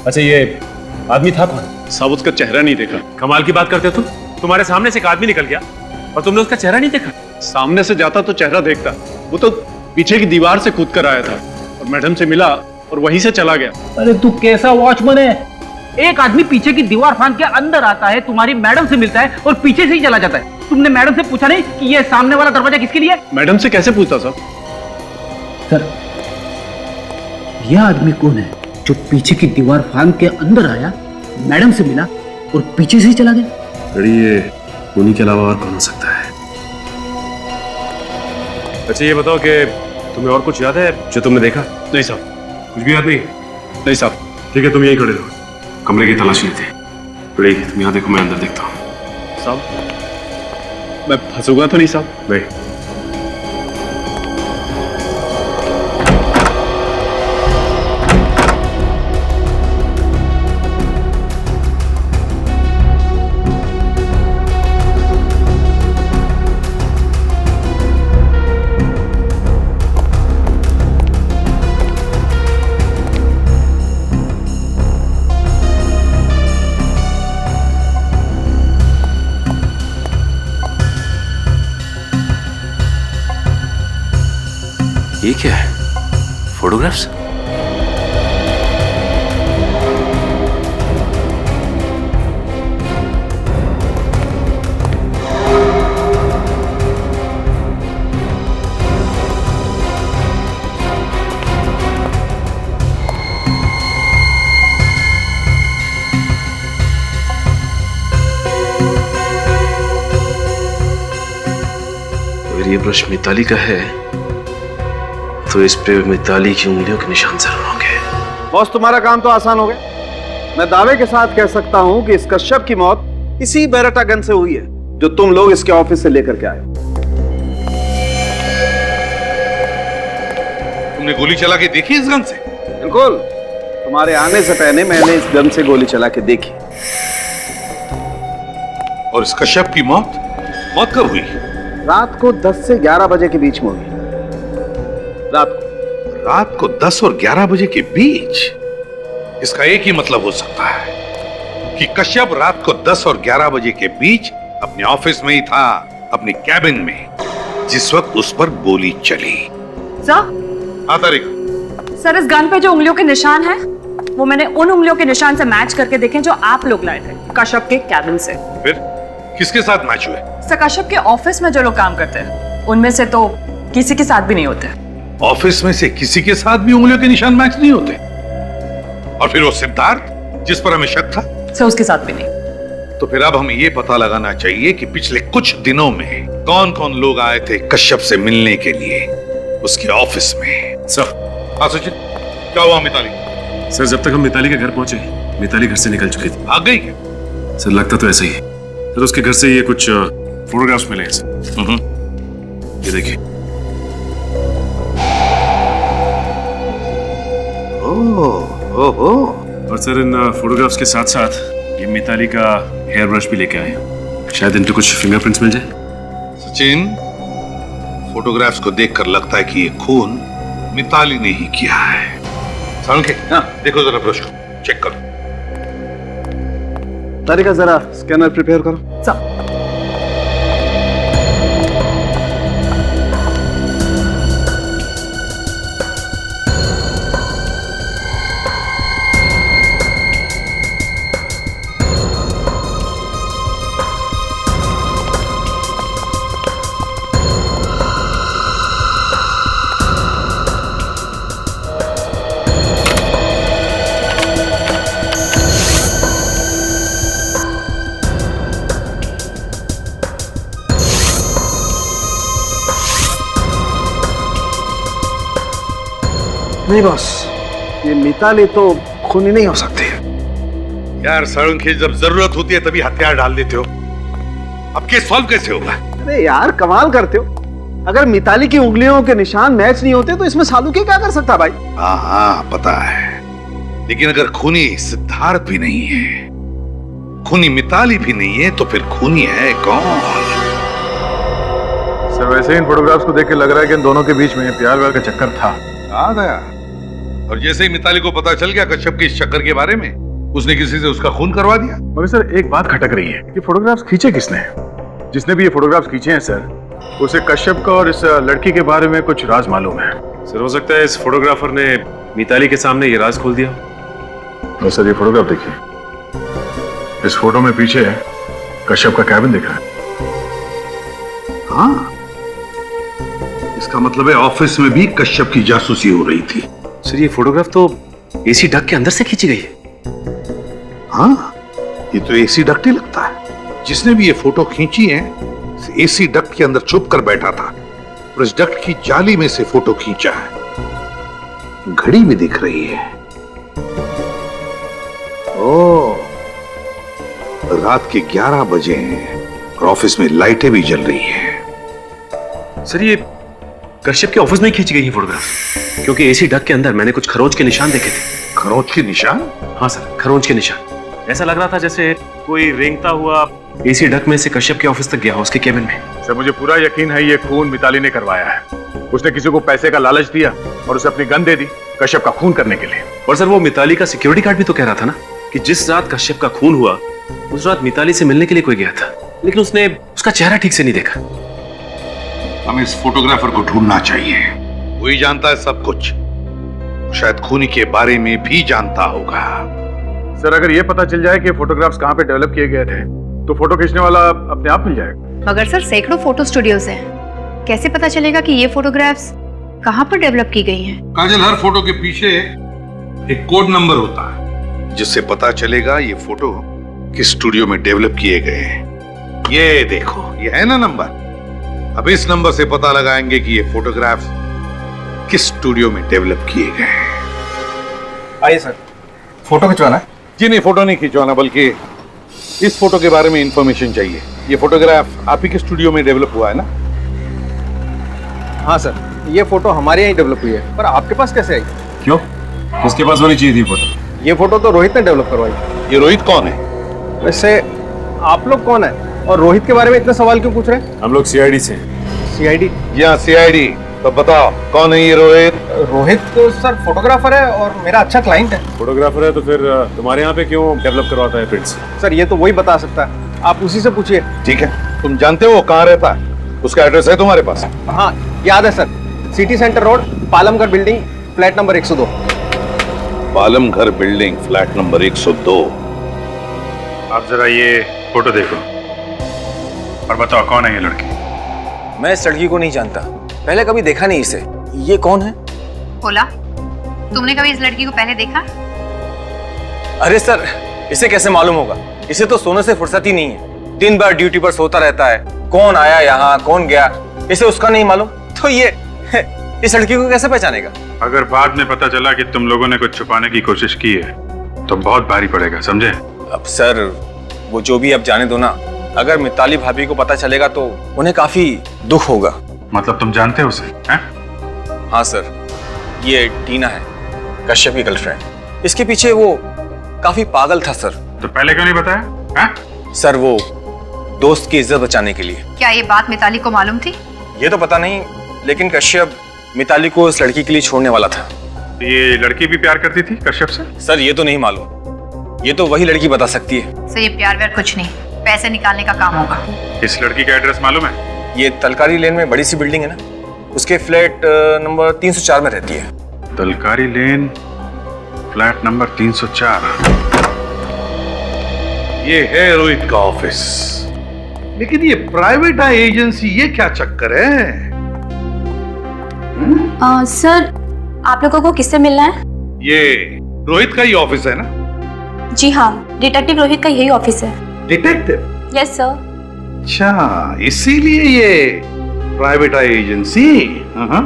अच्छा, ये आदमी था कौन? साहब उसका चेहरा नहीं देखा। कमाल की बात करते हो तुम। तुम्हारे सामने से एक आदमी निकल गया और तुमने उसका चेहरा नहीं देखा? सामने से जाता तो चेहरा देखता, वो तो पीछे की दीवार से कूद कर आया था और मैडम से मिला और वहीं से चला गया। अरे तू कैसा वॉचमैन है? एक आदमी पीछे की दीवार फांद के अंदर आता है, तुम्हारी मैडम से मिलता है और पीछे से ही चला जाता है। तुमने मैडम से पूछा नहीं कि ये सामने वाला दरवाजा किसके लिए है? मैडम से कैसे पूछता साहब? सर, यह आदमी कौन है जो पीछे की दीवार फांद के अंदर आया, मैडम से मिला और पीछे से ही चला गया? फ्रेडी, ये खूनी के अलावा और कौन हो सकता है? अच्छा ये बताओ कि तुम्हें और कुछ याद है जो तुमने देखा? नहीं साहब। कुछ भी याद नहीं? नहीं साहब। ठीक है, तुम यहीं खड़े रहो, कमरे की तलाशी लेते हैं। फ्रेडी, तुम यहाँ देखो, मैं अंदर देखता हूँ। साहब, मैं फंसूंगा तो नहीं साहब? नहीं। ये क्या है? फोटोग्राफ्स? अगर ये ब्रश मिताली का है तो इस पे मिताली की उंगलियों के निशान जरूर होंगे। बॉस, तुम्हारा काम तो आसान हो गया। मैं दावे के साथ कह सकता हूं कि इस कश्यप की मौत इसी बेरेटा गन से हुई है जो तुम लोग इसके ऑफिस से लेकर के आए। तुमने गोली चला के देखी इस गन से? बिल्कुल, तुम्हारे आने से पहले मैंने इस गन से गोली चला के देखी। और इस कश्यप की मौत कब हुई? रात को 10 से 11 बजे के बीच में हुई। रात को 10 और 11 बजे के बीच? इसका एक ही मतलब हो सकता है कि कश्यप रात को 10 और 11 बजे के बीच अपने ऑफिस में ही था, अपनी कैबिन में, जिस वक्त उस पर गोली चली। सर? हाँ तारिक। सर, इस गन पे जो उंगलियों के निशान हैं, वो मैंने उन उंगलियों के निशान से मैच करके देखे जो आप लोग लाए थे कश्यप के कैबिन से। फिर किसके साथ मैच हुए? सर, कश्यप के ऑफिस में जो लोग काम करते हैं उनमें से तो किसी के साथ भी नहीं होते। ऑफिस में से किसी के साथ भी उंगलियों के निशान मैच नहीं होते? और फिर वो सिद्धार्थ जिस पर हमें शक था? सर, उसके साथ भी नहीं। तो फिर अब हमें यह पता लगाना चाहिए कि पिछले कुछ दिनों में कौन कौन लोग आए थे कश्यप से मिलने के लिए उसके ऑफिस में। सर। हाँ सचिन, क्या हुआ मिताली? सर, जब तक हम मिताली के घर पहुंचे, मिताली घर से निकल चुकी थी। आ गई क्या? सर, लगता तो ऐसा ही है। सर, उसके घर से ये कुछ फोटोग्राफ्स मिले हैं सर। ये देखिए। ओह, और सर, इन फोटोग्राफ्स के साथ साथ ये मिताली का हेयर ब्रश भी लेके आए हैं, शायद इन पे कुछ फिंगरप्रिंट्स मिल जाए। सचिन, फोटोग्राफ्स को देखकर लगता है कि ये खून मिताली ने ही किया है। सालुंखे, देखो जरा ब्रश को चेक करो। तारिका जरा स्कैनर प्रिपेयर करो। नहीं बॉस, ये मिताली तो खूनी नहीं हो सकती। यार सालुंखे, जब जरूरत होती है तभी हथियार डाल देते हो। अब केस सॉल्व कैसे होगा? अरे यार कमाल करते हो। अगर मिताली की उंगलियों के निशान मैच नहीं होते तो इसमें सालुंखे क्या कर सकता भाई? हाँ पता है, लेकिन अगर खूनी सिद्धार्थ भी नहीं है, खूनी मिताली भी नहीं है, तो फिर खूनी है कौन? सर वैसे इन फोटोग्राफ्स को देख के लग रहा है कि इन दोनों के बीच में प्यार व्यार का चक्कर था। आ गया। और जैसे ही मिताली को पता चल गया कश्यप के इस चक्कर के बारे में, उसने किसी से उसका खून करवा दिया। मगर सर एक बात खटक रही है, ये फोटोग्राफ्स खींचे किसने? जिसने भी ये फोटोग्राफ्स खींचे हैं सर, उसे कश्यप का और इस लड़की के बारे में कुछ राज मालूम है। सर हो सकता है इस फोटोग्राफर ने मिताली के सामने ये राज खोल दिया। तो सर ये फोटोग्राफ देखिए, इस फोटो में पीछे कश्यप का कैबिन दिख रहा है। हाँ, इसका मतलब है ऑफिस में भी कश्यप की जासूसी हो रही थी। सर ये फोटोग्राफ तो एसी डक के अंदर से खींची गई है। हाँ, ये तो एसी डक्ट ही लगता है। जिसने भी ये फोटो खींची है, एसी डक्ट के अंदर छुप कर बैठा था और इस डक्ट की जाली में से फोटो खींचा है। घड़ी भी दिख रही है। ओह, रात के 11 बजे हैं और ऑफिस में लाइटें भी जल रही है। सर ये कश्यप के ऑफिस में ही खींची गई है फोटोग्राफ, क्योंकि एसी डक के अंदर मैंने कुछ खरोंच के निशान देखे थे। खरोंच के निशान? हाँ सर, खरोंच के निशान। ऐसा लग रहा था जैसे कोई रेंगता हुआ एसी डक में से कश्यप के ऑफिस तक गया हो, उसके केबिन में। सर मुझे पूरा यकीन है ये खून मिताली ने करवाया है। उसने किसी को पैसे का लालच दिया और उसे अपनी गन दे दी कश्यप का खून करने के लिए। और सर वो मिताली का सिक्योरिटी गार्ड भी तो कह रहा था ना कि जिस रात कश्यप का खून हुआ उस रात मिताली से मिलने के लिए कोई गया था, लेकिन उसने उसका चेहरा ठीक से नहीं देखा। हमें इस फोटोग्राफर को ढूंढना चाहिए। वही जानता है सब कुछ, शायद खूनी के बारे में भी जानता होगा। सर अगर ये पता चल जाए कि फोटोग्राफ्स कहाँ पे डेवलप किए गए थे तो फोटो खींचने वाला अपने आप मिल जाएगा। मगर सर सैकड़ों फोटो स्टूडियोज हैं, कैसे पता चलेगा कि ये फोटोग्राफ्स कहाँ पर डेवलप की गई हैं? काजल, हर फोटो के पीछे एक कोड नंबर होता है जिससे पता चलेगा ये फोटो किस स्टूडियो में डेवलप किए गए हैं। ये देखो, ये है ना नंबर। अब इस नंबर से पता लगाएंगे कि ये फोटोग्राफ्स किस स्टूडियो में डेवलप किए गए हैं। आइए सर, फोटो खिंचवाना है? जी नहीं, फोटो नहीं खिंचवाना, बल्कि इस फोटो के बारे में इंफॉर्मेशन चाहिए। ये फोटोग्राफ आप ही के स्टूडियो में डेवलप हुआ है ना? हाँ सर, ये फोटो हमारे यहाँ डेवलप हुई है, पर आपके पास कैसे आई? क्यों, उसके पास होनी चाहिए थी फोटो। ये फोटो तो रोहित ने डेवलप करवाई। ये रोहित कौन है? वैसे आप लोग कौन है और रोहित के बारे में इतने सवाल क्यों पूछ रहे हैं? हम लोग सीआईडी से। सीआईडी? जी हाँ, सीआईडी। तो बताओ कौन है ये रोहित? रोहित तो सर फोटोग्राफर है और मेरा अच्छा क्लाइंट है। फोटोग्राफर है तो फिर तुम्हारे यहाँ पे क्यों डेवलप करवाता है प्रिंट्स? सर ये तो वही बता सकता है, आप उसी से पूछिए। ठीक है, तुम जानते हो वो कहाँ रहता है? उसका एड्रेस है तुम्हारे पास? हाँ याद है sir, city centre road, Palamghar building, flat number 102। Palamghar building, flat number 102। आप जरा ये फोटो देखो और बताओ कौन है ये लड़की? मैं इस लड़की को नहीं जानता, पहले कभी देखा नहीं इसे। ये कौन है? बोला, तुमने कभी इस लड़की को पहले देखा? अरे सर, इसे कैसे मालूम होगा? इसे तो सोने से फुर्सत ही नहीं है, दिन भर ड्यूटी पर सोता रहता है। कौन आया यहाँ, कौन गया, इसे उसका नहीं मालूम, तो ये इस लड़की को कैसे पहचानेगा? अगर बाद में पता चला कि तुम लोगों ने कुछ छुपाने की कोशिश की है तो बहुत भारी पड़ेगा, समझे? अब सर वो जो भी, अब जाने दो ना। अगर मिताली भाभी को पता चलेगा तो उन्हें काफी दुख होगा। मतलब तुम जानते हो उसे? हैं? हाँ सर, ये टीना है, कश्यप की गर्लफ्रेंड। इसके पीछे वो काफी पागल था सर, तो पहले क्यों नहीं बताया? हाँ? सर वो दोस्त की इज्जत बचाने के लिए। क्या ये बात मिताली को मालूम थी? ये तो पता नहीं, लेकिन कश्यप मिताली को इस लड़की के लिए छोड़ने वाला था। तो ये लड़की भी प्यार करती थी कश्यप से? सर ये तो नहीं मालूम, ये तो वही लड़की बता सकती है। सर ये प्यार व्यार कुछ नहीं, पैसे निकालने का काम होगा। इस लड़की का एड्रेस मालूम है? ये तलकारी लेन में बड़ी सी बिल्डिंग है ना, उसके फ्लैट नंबर 304 में रहती है। तलकारी लेन फ्लैट नंबर 304। ये है रोहित का ऑफिस, लेकिन ये प्राइवेट एजेंसी, ये क्या चक्कर है? सर आप लोगों को किससे मिलना है? ये रोहित का ही ऑफिस है ना? जी हाँ, डिटेक्टिव रोहित का यही ऑफिस है। डिटेक्टिव? Yes sir. अच्छा, इसीलिए ये प्राइवेट एजेंसी। हाँ।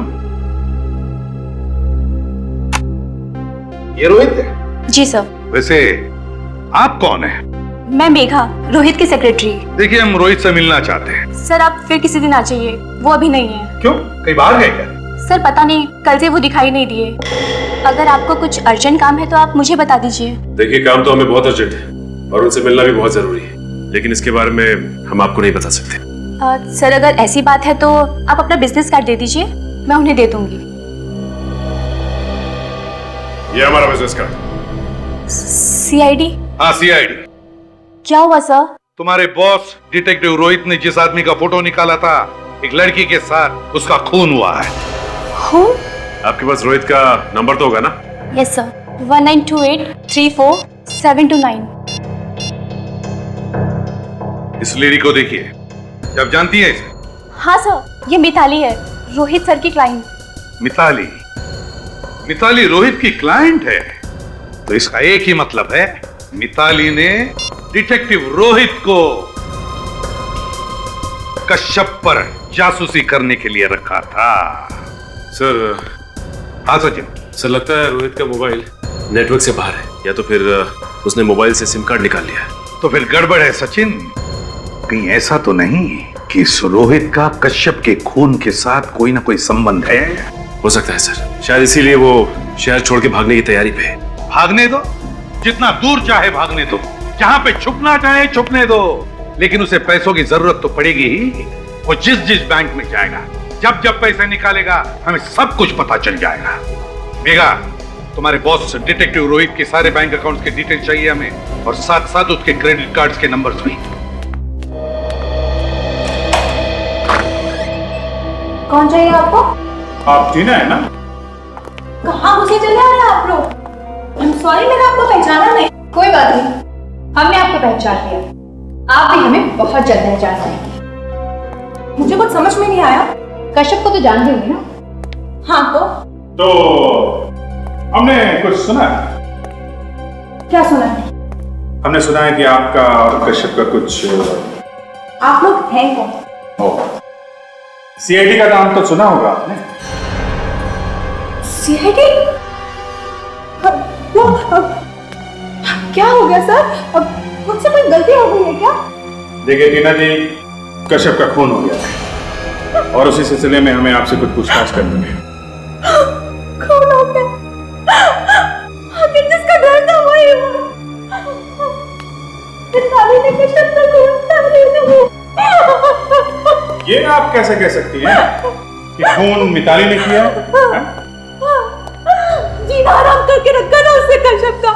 ये रोहित है? जी सर। वैसे आप कौन है? मैं मेघा, रोहित की सेक्रेटरी। देखिए हम रोहित से मिलना चाहते हैं। सर आप फिर किसी दिन आ जाइए, वो अभी नहीं है। क्यों, कहीं बाहर गए क्या? सर पता नहीं, कल से वो दिखाई नहीं दिए। अगर आपको कुछ अर्जेंट काम है तो आप मुझे बता दीजिए। देखिए काम तो हमें बहुत अर्जेंट है और उनसे मिलना भी बहुत जरूरी है, लेकिन इसके बारे में हम आपको नहीं बता सकते। सर अगर ऐसी बात है तो आप अपना बिजनेस कार्ड दे दीजिए, मैं उन्हें दे दूंगी। ये हमारा बिजनेस कार्ड। सीआईडी? हाँ सीआईडी। क्या हुआ सर? तुम्हारे बॉस डिटेक्टिव रोहित ने जिस आदमी का फोटो निकाला था एक लड़की के साथ, उसका खून हुआ है। खून? आपके पास रोहित का नंबर तो होगा ना? Yes sir, 1928347229। इस लेडी को देखिए, जब जानती है इसे? हाँ सर, ये मिताली है, रोहित सर की क्लाइंट। मिताली? मिताली रोहित की क्लाइंट है? तो इसका एक ही मतलब है, मिताली ने डिटेक्टिव रोहित को कश्यप पर जासूसी करने के लिए रखा था। सर। हाँ सचिन। सर लगता है रोहित का मोबाइल नेटवर्क से बाहर है, या तो फिर उसने मोबाइल से सिम कार्ड निकाल लिया। तो फिर गड़बड़ है सचिन। कहीं ऐसा तो नहीं कि इस रोहित का कश्यप के खून के साथ कोई ना कोई संबंध है? हो सकता है सर, शायद इसीलिए वो शहर छोड़ के भागने की तैयारी पे है। भागने दो, जितना दूर चाहे भागने दो, जहां पे छुपना चाहे छुपने दो, लेकिन उसे पैसों की जरूरत तो पड़ेगी ही। वो जिस जिस बैंक में जाएगा, जब जब पैसे निकालेगा, हमें सब कुछ पता चल जाएगा। मेघा, तुम्हारे बॉस डिटेक्टिव रोहित के सारे बैंक अकाउंट्स के डिटेल चाहिए हमें, और साथ साथ उसके क्रेडिट कार्ड्स के नंबर्स भी। कौन चाहिए आपको? आप टीना है ना? कहाँ घुसे चले आ रहे हैं आप लोग? सॉरी, मैंने आपको पहचाना नहीं। कोई बात नहीं, हमने आपको पहचान लिया। आप भी हमें बहुत जल्द पहचान पाएंगे। मुझे कुछ समझ में नहीं आया। कश्यप को तो जानते होंगे ना? हाँ तो हमने कुछ सुना? क्या सुना है? हमने सुना है कि आपका और कश्यप का कुछ। आप लोग हैं कौन? सीआईडी का नाम तो सुना होगा आपने? सीआईडी? क्या हो गया सर? अब मुझसे कोई गलती हो गई है क्या? देखिए टीना जी, कश्यप का खून हो गया है और उसी सिलसिले में हमें आपसे कुछ पूछताछ करनी है। खून हो गया? आखिर जिसका डर था वही हुआ। मिताली ने कश्यप का खून था। ये आप कैसे कह सकती हैं कि खून मिताली ने किया है? जीना हराम करके रखा ना उससे कश्यप का।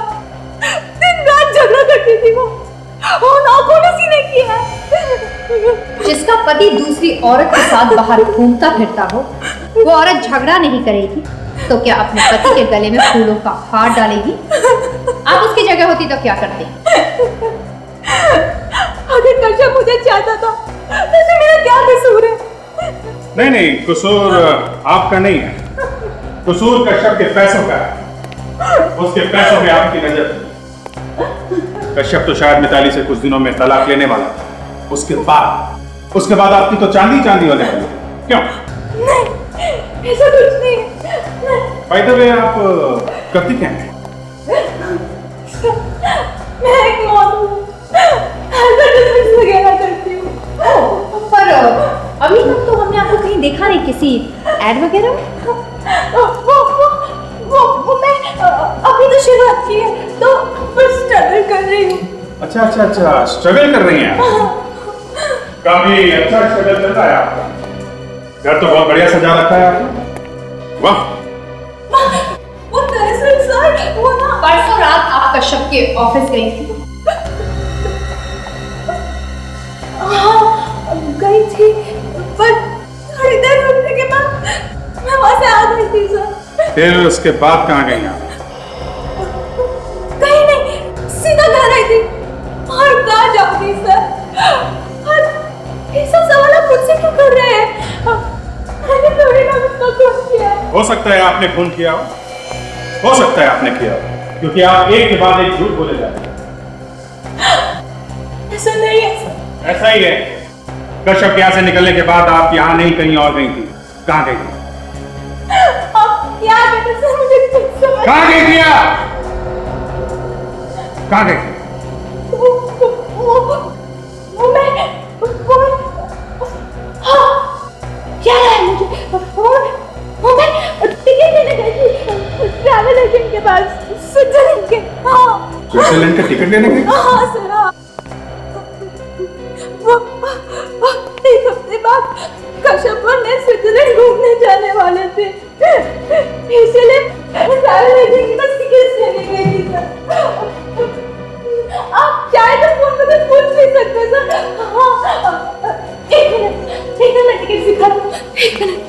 दिन रात झगड़ा करती थी वो, और नाखून उसी ने किया है। जिसका पति दूसरी औरत के साथ बाहर घूमता फिरता हो, वो औरत झगड़ा नहीं करेगी तो क्या अपने पति के गले में फूलों का हार डालेगी? आप उसकी जगह होती तो क्या करते? अगर कश्यप मुझे चाहता था तो इसमें मेरा क्या कसूर है? नहीं नहीं, कसूर आपका नहीं है, कसूर कश्यप के पैसों का है। उसके पैसों में आपकी नजर थी। कश्यप तो शायद मिताली से कुछ दिनों में तलाक लेने वाला था। उसके बाद आपकी तो चांदी चांदी होने वाली। क्यों? नहीं, ऐसा कुछ नहीं। बाय द वे, आप करती क्या हैं? मैं एक मॉडल हूँ, एडवर्टाइजमेंट वगैरह करती हूँ। पर अभी तक तो हमने आपको कहीं देखा नहीं किसी एड वगैरह में। वो मैं अभी तो शुरुआत की है, तो बस स्ट्रगल कर रही हूँ। अच्छा अच्छा अच्छा, स्ट्रगल कर रही हैं आप। काफी अच्छा स्ट्रगल चल रहा है आपका। घर तो बहुत बढ़िया सजा रखा है आपने। वाह। वो दरअसल सर वो ना परसों रात आप कश्यप के ऑफिस गई थी। हाँ गई थी, पर थोड़ी देर रुकने के बाद मैं वहां से आ गई थी सर। फिर उसके बाद कहाँ गई आप? कहीं नहीं, सीधा घर आई थी। और कहाँ जाऊंगी सर? और ये सब सवाल आप मुझसे क्यों कर रहे हैं? मैंने थोड़ी ना उसको खून किया। हो सकता है आपने खून किया हो सकता है आपने किया हो, क्योंकि आप एक के बाद एक झूठ बोले जा रहे हैं। ऐसा नहीं है सर। ऐसा ही है। कश्यप के यहाँ से निकलने के बाद आप यहाँ नहीं कहीं और गई थी। कहाँ गई थी? आप क्या कहते हैं सर, मुझे कुछ समझ। कहाँ गई थी आप? कहाँ गई थी? वो मैं हाँ याद आया मुझे। वो मैं टिकट लेने गई थी ट्रैवल एजेंट के पास, स्विट्जरलैंड के। हाँ स्विट्जरलैंड का टिकट लेने गई? हाँ सर हाँ। वो एक हफ्ते बाद कश्यप और मैं स्विट्जरलैंड घूमने जाने वाले थे, इसलिए ट्रैवल एजेंट के पास टिकट लेने गई थी सर। आप चाहे तो फोन में पूछ भी सकते हैं सर। हाँ एक मिनट मैं टिकट दिखा दूँ। एक मिनट।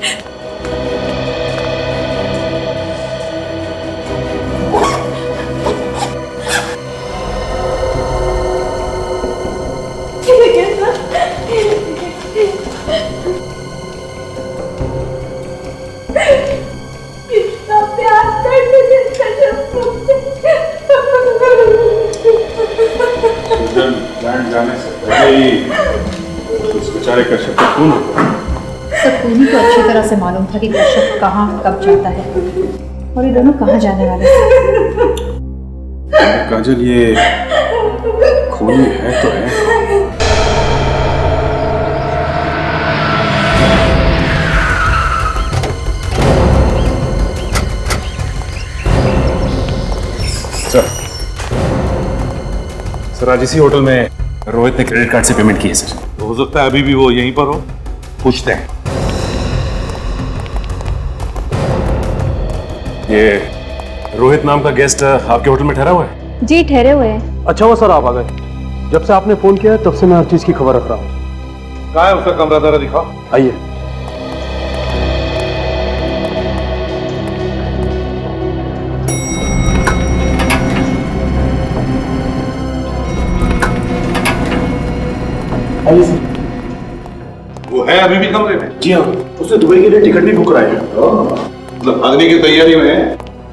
कितना प्यार करते थे कश्यप मुझसे। स्विट्जरलैंड जाने से पहले ही उस बेचारे कश्यप का खून हो गया। सब तुम्हें को अच्छी तरह से मालूम था कि कश्यप कहाँ कब जाता है और ये दोनों कहाँ जाने वाले हैं। काजल ये खूनी है तो है। सर आज इसी होटल में रोहित ने क्रेडिट कार्ड से पेमेंट की है सर। तो हो सकता है अभी भी वो यहीं पर हो, पूछते हैं। ये रोहित नाम का गेस्ट आपके होटल में ठहरा हुआ है? जी ठहरे हुए हैं। अच्छा हुआ सर आप आ गए। जब से आपने फोन किया है तब से मैं हर चीज की खबर रख रहा हूँ। कहाँ है उसका कमरा? जरा दिखाओ। आइए। वो है अभी भी कमरे में? जी हाँ, उसने दुबई के लिए टिकट भी बुक कराया है। मतलब भागने की तैयारी में है?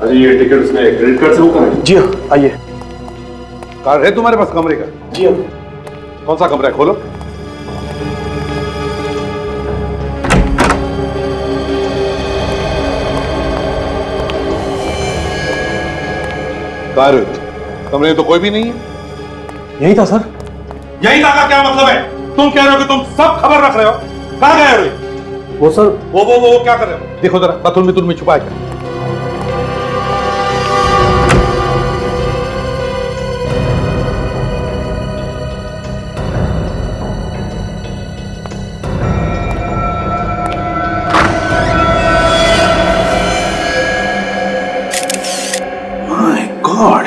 अच्छा ये टिकट उसने क्रेडिट कार्ड से बुक कराया? जी हाँ, आइए। कार्ड है तुम्हारे पास कमरे का? जी हाँ। कौन सा कमरा है? खोलो। कमरे में तो कोई भी नहीं है। यही था सर। यही था का क्या मतलब है? तुम कह रहे हो कि तुम सब खबर रख रहे हो। कहाँ गए रोहित? वो सर वो क्या कर रहे हो? देखो जरा बाथरूम में तुम में छुपा क्या? My God.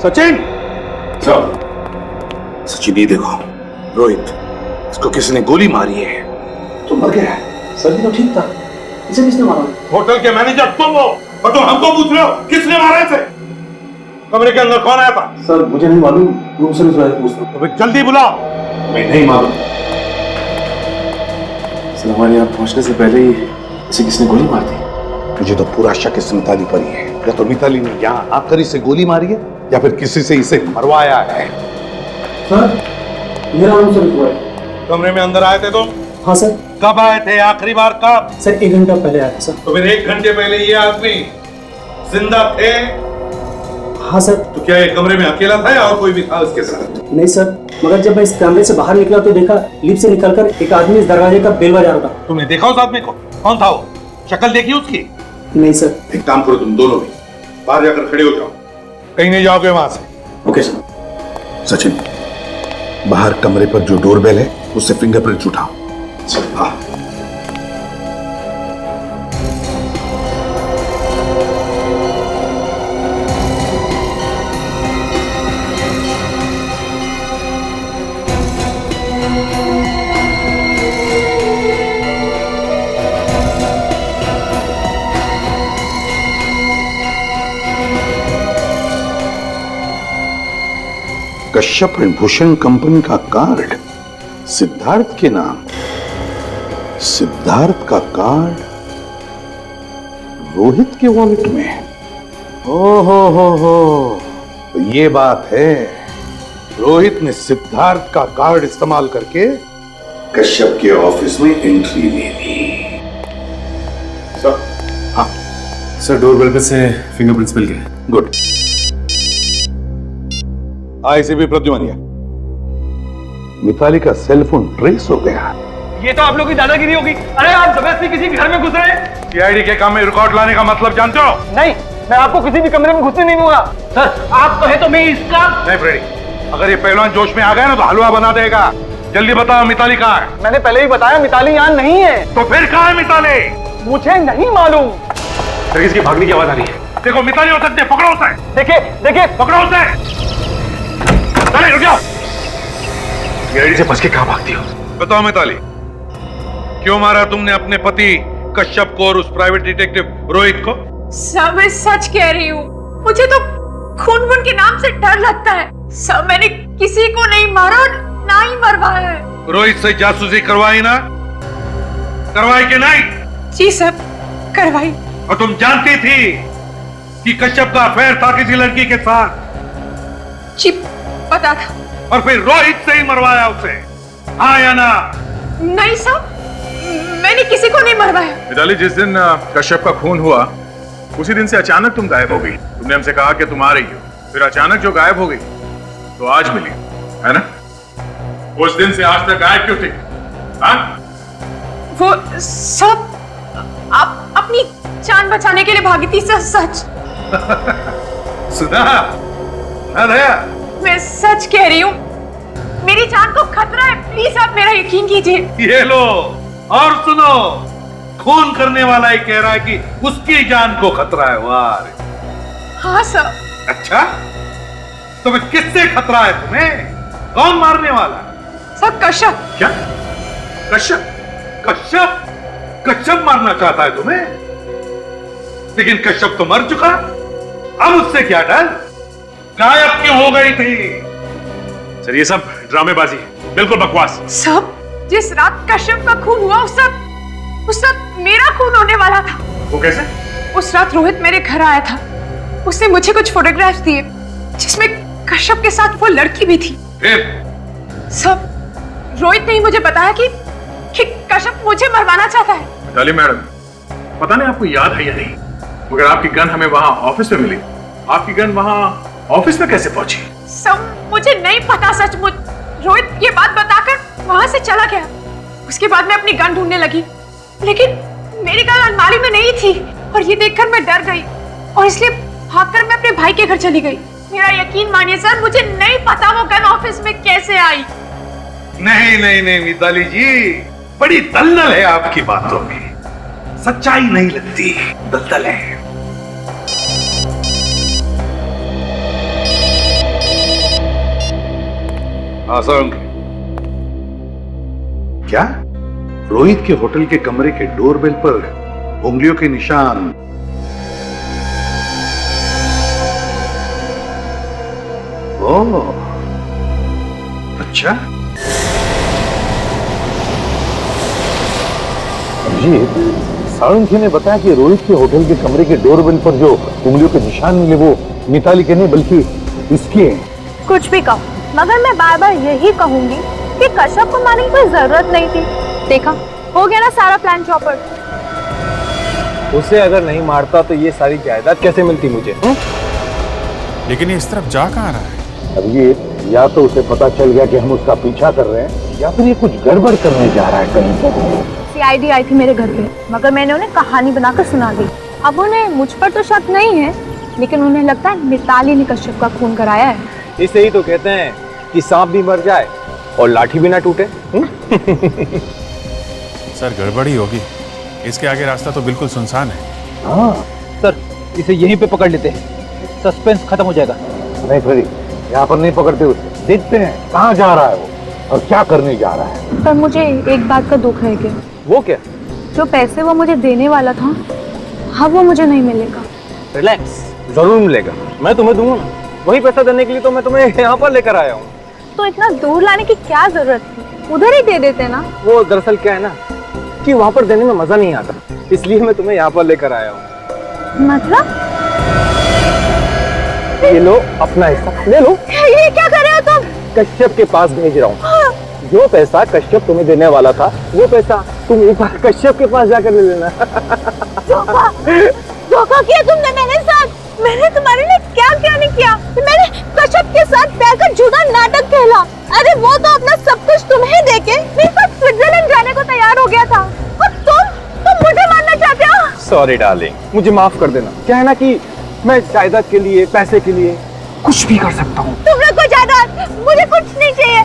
सचिन सचिन ये देखो, रोहित इसको किसी ने गोली मारी है। तो मर गया है। सर तो ठीक था, इसे किसने मारा? होटल के मैनेजर तुम हो और तुम हमको पूछ रहे हो किसने मारा इसे? कमरे के अंदर कौन आया था? सर मुझे नहीं मालूम, रूम सर्विस वाले पूछ रहा हूं। तो फिर जल्दी बुलाओ। मैं नहीं मालूम सर, हमारे यहाँ पहुंचने से पहले ही इसे किसने गोली मार दी। मुझे तो पूरा शक इस मिताली पर ही है। या तो मिताली ने यहाँ आकर इसे गोली मारी है या फिर किसी से इसे मरवाया है। सर मेरा रूम सर्विस हुआ है। कमरे में अंदर आए थे तुम? हाँ सर। कब आए थे आखिरी बार? कब? सर 1 घंटा पहले आया था सर। तो फिर 1 घंटे पहले ये आदमी जिंदा थे? हाँ सर। तो क्या ये कमरे में अकेला था या और कोई भी था उसके साथ? नहीं सर, मगर जब मैं इस कमरे से बाहर निकला तो देखा लिफ्ट से निकलकर एक आदमी इस दरवाजे का बेल बजा रहा था। तुमने देखा उस आदमी को? कौन था वो? शक्ल देखी उसकी? नहीं सर। एक काम करो तुम दोनों भी बाहर जाकर खड़े हो जाओ कहीं नहीं जाओगे वहां से। Okay sir. सचिन, बाहर कमरे पर जो डोरबेल है उससे फिंगरप्रिंट उठाओ। सर हाँ। कश्यप एंड भूषण कंपनी का कार्ड सिद्धार्थ के नाम। सिद्धार्थ का कार्ड रोहित के वॉलेट में। हो तो ये बात है, रोहित ने सिद्धार्थ का कार्ड इस्तेमाल करके कश्यप के ऑफिस में एंट्री ले ली। सर हाँ सर, डोरबेल पे से फिंगरप्रिंट्स मिल गए। गुड। आईसीपी प्रद्युमनिया, मिताली का सेल फोन ट्रेस हो गया। ये तो आप लोगों की दादागिरी होगी। अरे आप जबरदस्ती किसी घर में घुस रहे हैं। सीआईडी के काम में रिकॉर्ड लाने का मतलब जानते हो? नहीं, मैं आपको किसी भी कमरे में घुसने नहीं दूंगा। सर आप कहे तो मैं इसका नहीं फ्रेडी, अगर ये पहलवान जोश में आ गया ना तो हलवा बना देगा। जल्दी बताओ मिताली कहाँ है? मैंने पहले ही बताया मिताली यहाँ नहीं है। तो फिर कहाँ है मिताली? मुझे नहीं मालूम। सर इसकी भागने की आवाज आ रही है। देखो मिताली हो सकती है, पकड़ो उसे। देखिए पकड़ो उसे। चले रुक जाओ। सीआईडी से बच के कहाँ भागती हो? बताओ मिताली, क्यों मारा तुमने अपने पति कश्यप को और उस प्राइवेट डिटेक्टिव रोहित को? सर मैं सच कह रही हूँ, मुझे तो खून वून के नाम से डर लगता है। सर मैंने किसी को नहीं मारा और ना ही मरवाया है। रोहित से जासूसी करवाई ना? करवाई कि नहीं? जी सर, करवाई। और तुम जानती थी कि कश्यप का अफेयर था किसी लड़की के साथ? जी पता था। और फिर रोहित से ही मरवाया उसे, हाँ या ना? नहीं सर, मैंने किसी को नहीं मरवाया। मिताली, जिस दिन कश्यप का खून हुआ उसी दिन से अचानक तुम गायब हो गई। तुमने हमसे कहा कि तुम आ रही हो, फिर अचानक जो गायब हो गई तो आज मिली, है ना? उस दिन से आज तक गायब क्यों थी? हाँ? वो सब आप अपनी जान बचाने के लिए भागी थी सर। सच सुना ना दया? मैं सच कह रही हूँ, मेरी जान को खतरा है। प्लीज आप मेरा यकीन कीजिए। ये लो और सुनो, खून करने वाला ही कह रहा है कि उसकी जान को खतरा है। वाह। हाँ सर। अच्छा, तो मैं किससे खतरा है तुम्हें? कौन मारने वाला? सर कश्यप। क्या? कश्यप? कश्यप? कश्यप मारना चाहता है तुम्हें? लेकिन कश्यप तो मर चुका। अब उससे क्या डर? गायब क्यों हो गई थी? सर ये सब ड्रामेबाजी है, बिल्कुल बकवास। सब जिस रात कश्यप का खून हुआ उस रात मेरा खून होने वाला था। वो कैसे? उस रात रोहित मेरे घर आया था। उसने मुझे कुछ फोटोग्राफ्स दिए जिसमें कश्यप के साथ वो लड़की भी थी। सब रोहित ने ही मुझे बताया कि कश्यप मुझे मरवाना चाहता है। मिताली मैडम, पता नहीं आपको याद है या नहीं, मगर आपकी गन हमें वहां ऑफिस में मिली। आपकी गन वहां ऑफिस में कैसे पहुंची? सब मुझे नहीं पता सचमुच। रोहित ये बात बताकर वहां से चला गया। उसके बाद मैं अपनी गन ढूंढने लगी, लेकिन मेरी गन अलमारी में नहीं थी और ये देखकर मैं डर गई और इसलिए भागकर मैं अपने भाई के घर चली गई। मेरा यकीन मानिए सर, मुझे नहीं पता वो गन ऑफिस में कैसे आई। नहीं नहीं नहीं मिताली जी, बड़ी दलदल है आपकी बातों में, सच्चाई नहीं लगती, दलदल है। आसान क्या? रोहित के होटल के कमरे के डोरबेल पर उंगलियों के निशान। ओह, अच्छा। अभिजीत, साळुंखे ने बताया कि रोहित के होटल के कमरे के डोरबेल पर जो उंगलियों के निशान मिले वो मिताली के नहीं बल्कि इसके हैं। कुछ भी कहो, मगर मैं बार बार यही कहूंगी कि कश्यप को मारने की कोई जरूरत नहीं थी। देखा, हो गया ना सारा प्लान चौपट। उसे अगर नहीं मारता तो ये सारी जायदाद कैसे मिलती मुझे? लेकिन ये इस तरफ जा कहाँ रहा है? अब ये या तो उसे पता चल गया कि हम उसका पीछा कर रहे हैं या फिर ये कुछ गड़बड़ करने जा रहा है कहीं पर। सीआईडी आई थी मेरे घर पे, मगर मैंने उन्हें कहानी बनाकर सुना दी। अब उन्हें मुझ पर तो शक नहीं है, लेकिन उन्हें लगता है मिताली ने कश्यप का खून कराया है। इसे ही तो कहते हैं कि सांप भी मर जाए और लाठी भी ना टूटे। सर गड़बड़ी होगी, इसके आगे रास्ता तो बिल्कुल सुनसान है। हाँ सर इसे यहीं पे पकड़ लेते हैं, सस्पेंस खत्म हो जाएगा। नहीं फ्रेडी, यहाँ पर नहीं पकड़ते उसे, देखते हैं कहाँ जा रहा है वो और क्या करने जा रहा है। पर मुझे एक बात का दुख है कि वो क्या? जो पैसे वो मुझे देने वाला था, अब वो मुझे नहीं मिलेगा। रिलैक्स, जरूर मिलेगा, मैं तुम्हें दूंगा ना। वही पैसा देने के लिए तो मैं तुम्हें यहाँ पर लेकर आया हूँ। तो इतना दूर लाने की क्या जरूरत थी, उधर ही दे देते ना। वो दरअसल क्या है ना कि वहाँ पर देने में मजा नहीं आता, इसलिए मैं तुम्हें यहाँ पर लेकर आया हूँ। मतलब? ये लो अपना हिस्सा ले लो। ये क्या कर रहे हो तुम? कश्यप के पास भेज रहा हूँ। जो पैसा कश्यप तुम्हें देने वाला था, वो पैसा तुम एक बार कश्यप के पास जाकर ले लेना। धोखा किया तुमने मेरे साथ। मैंने तुम्हारे लिए क्या क्या नहीं किया। मैंने कश्यप के साथ बैठकर झूठा नाटक खेला। अरे वो तो अपना सब कुछ तुम्हें देके मेरे साथ स्विट्जरलैंड जाने को तैयार हो गया था, और तुम मुझे मारना चाहते हो। सॉरी डार्लिंग, मुझे माफ कर देना। क्या है ना कि मैं जायदाद के लिए, पैसे के लिए कुछ भी कर सकता हूँ। तुम लोग को जायदाद, मुझे कुछ नहीं चाहिए,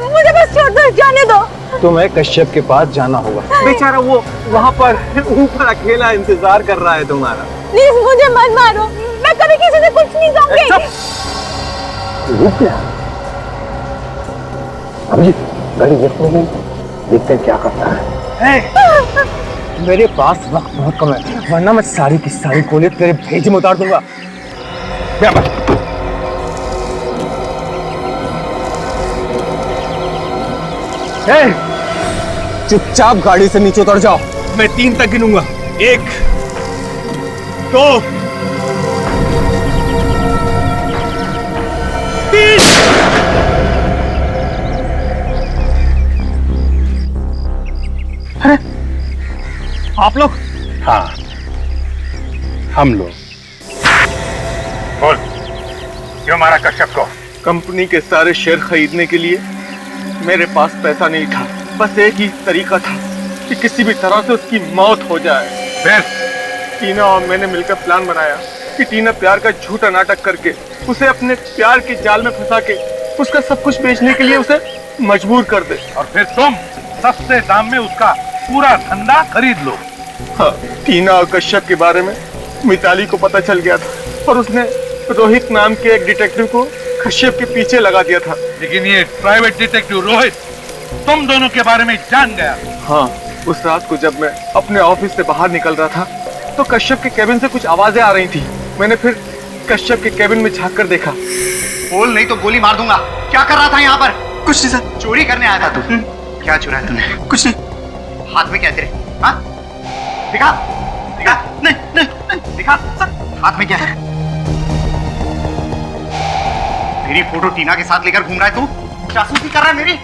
मुझे बस छोड़ दो, जाने दो। तुम्हें कश्यप के पास जाना होगा। बेचारा वो वहाँ पर ऊपर अकेला इंतजार कर रहा है तुम्हारा। प्लीज मुझे मत मारो, मैं कभी किसी से कुछ नहीं कहूँगी। रुक गया। अभी गाड़ी देखते हैं, देखते हैं क्या करता है। मेरे पास वक्त बहुत कम है, वरना मैं सारी की सारी गोली तेरे भेजे में उतार दूंगा। क्या बात? चुपचाप गाड़ी से नीचे उतर जाओ, मैं 3 तक गिनूंगा। 1 2 3। अरे आप लोग? हाँ हम लोग। बोल, क्यों मारा कश्यप को? कंपनी के सारे शेयर खरीदने के लिए मेरे पास पैसा नहीं था। बस एक ही तरीका था कि किसी भी तरह से उसकी मौत हो जाए। फिर टीना और मैंने मिलकर प्लान बनाया कि टीना प्यार का झूठा नाटक करके उसे अपने प्यार के जाल में फंसा के उसका सब कुछ बेचने के लिए उसे मजबूर कर दे। और फिर तुम सस्ते दाम में उसका पूरा धंधा खरीद लो। हाँ, टीना और कश्यप के बारे में मिताली को पता चल गया था और उसने रोहित नाम के एक डिटेक्टिव को कश्यप के पीछे लगा दिया था। लेकिन ये प्राइवेट डिटेक्टिव रोहित तुम दोनों के बारे में जान गया। हाँ, उस रात को जब मैं अपने ऑफिस से बाहर निकल रहा था तो कश्यप के केबिन से कुछ आवाजें आ रही थी। मैंने फिर कश्यप के केबिन में झांक कर देखा। बोल नहीं तो गोली मार दूंगा। क्या कर रहा था यहाँ पर? कुछ नहीं सर। चोरी करने आया था तू? क्या चुराया तूने? कुछ नहीं। हाथ में क्या तेरे? हाँ? दिखा, दिखा। नहीं, नहीं, नहीं, दिखा सर। हाथ में क्या है? मेरी फोटो टीना के साथ लेकर घूम रहा है तू? जासूसी कर रहा है मेरी?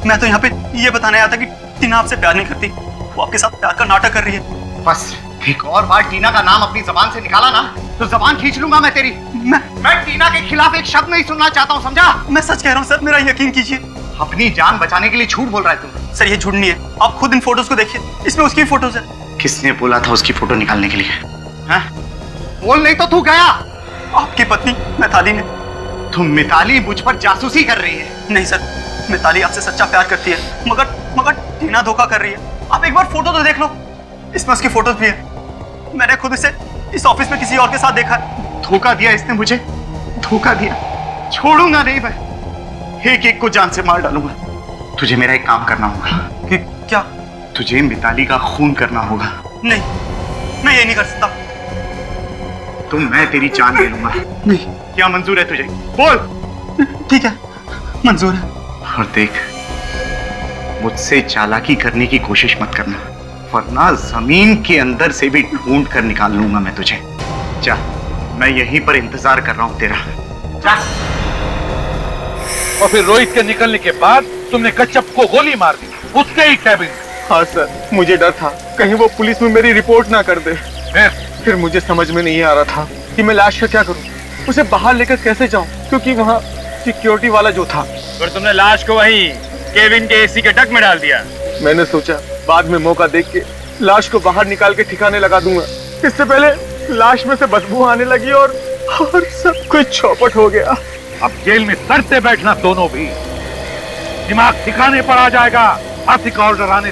मैं तो यहाँ पे ये बताने आया था कि टीना आपसे प्यार नहीं करती, वो आपके साथ प्यार का नाटक कर रही है। बस एक और बार टीना का नाम अपनी जबान से निकाला ना तो जबान खींच लूंगा मैं तेरी। मैं टीना के खिलाफ एक शब्द नहीं सुनना चाहता हूँ, समझा? मैं सच कह रहा हूँ सर, मेरा यकीन कीजिए। अपनी जान बचाने के लिए झूठ बोल रहा है तू। सर ये झूठ नहीं है, आप खुद इन फोटोज को देखिए, इसमें उसकी फोटोज है। किसने बोला था उसकी फोटो निकालने के लिए? हाँ? बोल नहीं तो तू गया। आपकी पत्नी मिताली ने। तुम मिताली मुझ पर जासूसी कर रही है? नहीं सर, मिताली आपसे सच्चा प्यार करती है, मगर टीना धोखा कर रही है। आप एक बार फोटो तो देख लो, इसमें उसकी फोटोज भी है। मैंने खुद इसे इस ऑफिस में किसी और के साथ देखा है। धोखा दिया इसने मुझे, धोखा दिया। छोड़ूंगा नहीं मैं, एक एक को जान से मार डालूंगा। तुझे मेरा एक काम करना होगा। क्या? तुझे मिताली का खून करना होगा। नहीं, मैं ये नहीं कर सकता। तो मैं तेरी जान ले लूंगा। नहीं। क्या मंजूर है तुझे? बोल। ठीक है, मंजूर है। और देख, मुझसे चालाकी करने की कोशिश मत करना, वरना जमीन के अंदर से भी ढूंढ कर निकाल लूंगा मैं तुझे। जा, मैं यहीं पर इंतजार कर रहा हूं तेरा। जा। और फिर रोहित के निकलने के बाद तुमने कश्यप को गोली मार दी उसके ही कैबिन। हाँ सर, मुझे डर था कहीं वो पुलिस में मेरी रिपोर्ट ना कर दे। फिर मुझे समझ में नहीं आ रहा था कि मैं लाश का क्या करूं, उसे बाहर लेकर कैसे जाऊं, क्योंकि वहाँ सिक्योरिटी वाला जो था। फिर तुमने लाश को वहीं केबिन के एसी के डक में डाल दिया। मैंने सोचा बाद में मौका देख के लाश को बाहर निकाल के ठिकाने लगा दूंगा। इससे पहले लाश में से बदबू आने लगी और सब कुछ चौपट हो गया। अब जेल में सड़ते बैठना दोनों भी, दिमाग ठिकाने पर आ जाएगा। आर्थिक ऑर्डर आने